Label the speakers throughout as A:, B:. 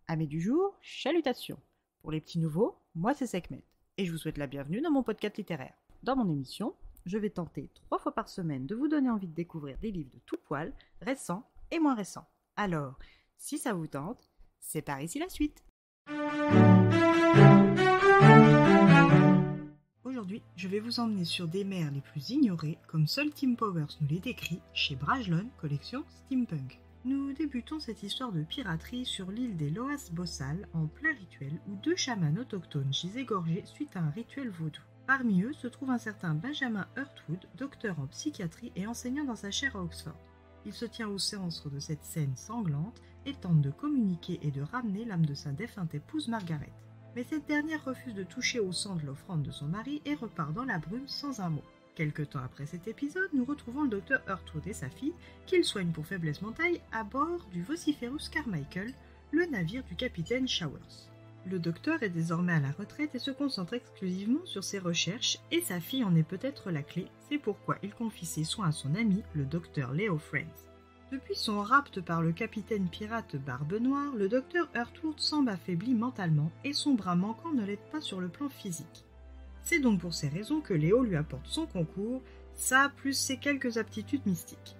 A: Amis du jour, chalutations. Pour les petits nouveaux, moi c'est Sekhmet et je vous souhaite la bienvenue dans mon podcast littéraire. Dans mon émission, je vais tenter 3 fois par semaine de vous donner envie de découvrir des livres de tout poil, récents et moins récents. Alors, si ça vous tente, c'est par ici la suite. Aujourd'hui, je vais vous emmener sur des mers les plus ignorées, comme seul Tim Powers nous les décrit, chez Brajlon, collection Steampunk. Nous débutons cette histoire de piraterie sur l'île des Loas Bossal, en plein rituel, où 2 chamans autochtones gisent égorgés suite à un rituel vaudou. Parmi eux se trouve un certain Benjamin Hurtwood, docteur en psychiatrie et enseignant dans sa chaire à Oxford. Il se tient au centre de cette scène sanglante et tente de communiquer et de ramener l'âme de sa défunte épouse Margaret. Mais cette dernière refuse de toucher au sang de l'offrande de son mari et repart dans la brume sans un mot. Quelque temps après cet épisode, nous retrouvons le docteur Hurtwood et sa fille, qu'il soigne pour faiblesse mentale, à bord du Vociferous Carmichael, le navire du capitaine Showers. Le docteur est désormais à la retraite et se concentre exclusivement sur ses recherches, et sa fille en est peut-être la clé, c'est pourquoi il confie ses soins à son ami, le docteur Leo Friends. Depuis son rapt par le capitaine pirate Barbe Noire, le docteur Hurtwood semble affaibli mentalement, et son bras manquant ne l'aide pas sur le plan physique. C'est donc pour ces raisons que Léo lui apporte son concours, ça plus ses quelques aptitudes mystiques.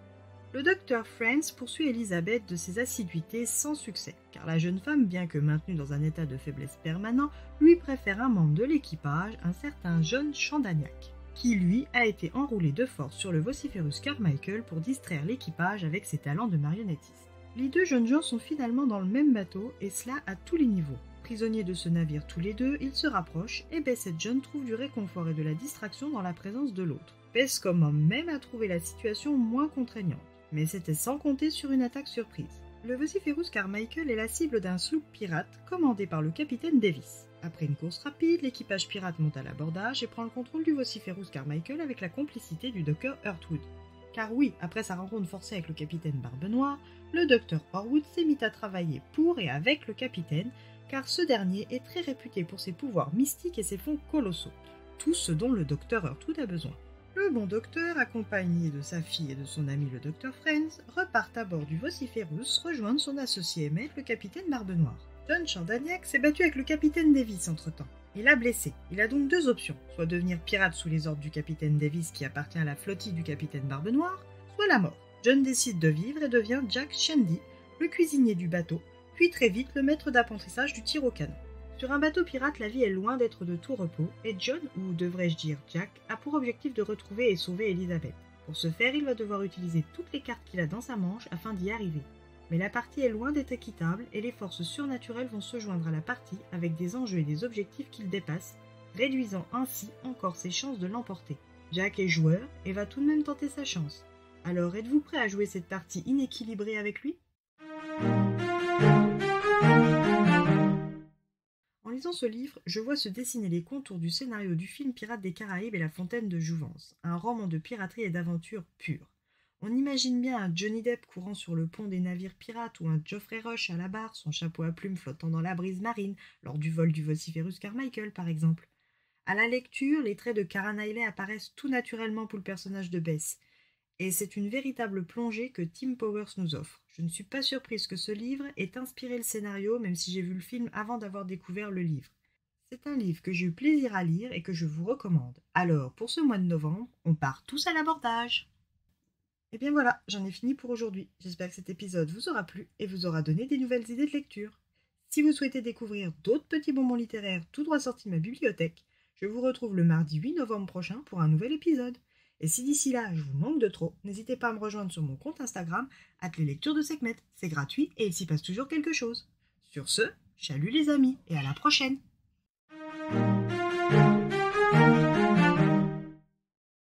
A: Le docteur Friends poursuit Elisabeth de ses assiduités sans succès, car la jeune femme, bien que maintenue dans un état de faiblesse permanent, lui préfère un membre de l'équipage, un certain John Chandaniac, qui lui a été enroulé de force sur le Vociferous Carmichael pour distraire l'équipage avec ses talents de marionnettiste. Les 2 jeunes gens sont finalement dans le même bateau, et cela à tous les niveaux. Prisonniers de ce navire tous les 2, ils se rapprochent et Bess et John trouvent du réconfort et de la distraction dans la présence de l'autre. Bess commence même à trouver la situation moins contraignante, mais c'était sans compter sur une attaque surprise. Le Vociferous Carmichael est la cible d'un sloop pirate commandé par le capitaine Davis. Après une course rapide, l'équipage pirate monte à l'abordage et prend le contrôle du Vociferous Carmichael avec la complicité du docteur Hurtwood. Car oui, après sa rencontre forcée avec le capitaine Barbe Noire, le docteur Hurtwood s'est mis à travailler pour et avec le capitaine, car ce dernier est très réputé pour ses pouvoirs mystiques et ses fonds colossaux, tout ce dont le docteur Hurtwood a besoin. Le bon docteur, accompagné de sa fille et de son ami le docteur Friends, repart à bord du Vociferous rejoindre son associé maître le capitaine Barbe Noire. John Chandaniac s'est battu avec le capitaine Davis entre-temps. Il a blessé. Il a donc 2 options, soit devenir pirate sous les ordres du capitaine Davis qui appartient à la flottille du capitaine Barbe Noire, soit la mort. John décide de vivre et devient Jack Shandy, le cuisinier du bateau, puis très vite le maître d'apprentissage du tir au canon. Sur un bateau pirate, la vie est loin d'être de tout repos, et John, ou devrais-je dire Jack, a pour objectif de retrouver et sauver Elisabeth. Pour ce faire, il va devoir utiliser toutes les cartes qu'il a dans sa manche afin d'y arriver. Mais la partie est loin d'être équitable, et les forces surnaturelles vont se joindre à la partie avec des enjeux et des objectifs qu'il dépasse, réduisant ainsi encore ses chances de l'emporter. Jack est joueur, et va tout de même tenter sa chance. Alors êtes-vous prêt à jouer cette partie inéquilibrée avec lui ? En lisant ce livre, je vois se dessiner les contours du scénario du film Pirates des Caraïbes et la Fontaine de Jouvence, un roman de piraterie et d'aventure pure. On imagine bien un Johnny Depp courant sur le pont des navires pirates ou un Geoffrey Rush à la barre, son chapeau à plumes flottant dans la brise marine, lors du vol du Vociferous Carmichael par exemple. À la lecture, les traits de Cara Knightley apparaissent tout naturellement pour le personnage de Bess, et c'est une véritable plongée que Tim Powers nous offre. Je ne suis pas surprise que ce livre ait inspiré le scénario, même si j'ai vu le film avant d'avoir découvert le livre. C'est un livre que j'ai eu plaisir à lire et que je vous recommande. Alors, pour ce mois de novembre, on part tous à l'abordage. Et bien voilà, j'en ai fini pour aujourd'hui. J'espère que cet épisode vous aura plu et vous aura donné des nouvelles idées de lecture. Si vous souhaitez découvrir d'autres petits bonbons littéraires tout droit sortis de ma bibliothèque, je vous retrouve le mardi 8 novembre prochain pour un nouvel épisode. Et si d'ici là, je vous manque de trop, n'hésitez pas à me rejoindre sur mon compte Instagram, @leslectures de Sekhmet. C'est gratuit et il s'y passe toujours quelque chose. Sur ce, chalut les amis et à la prochaine!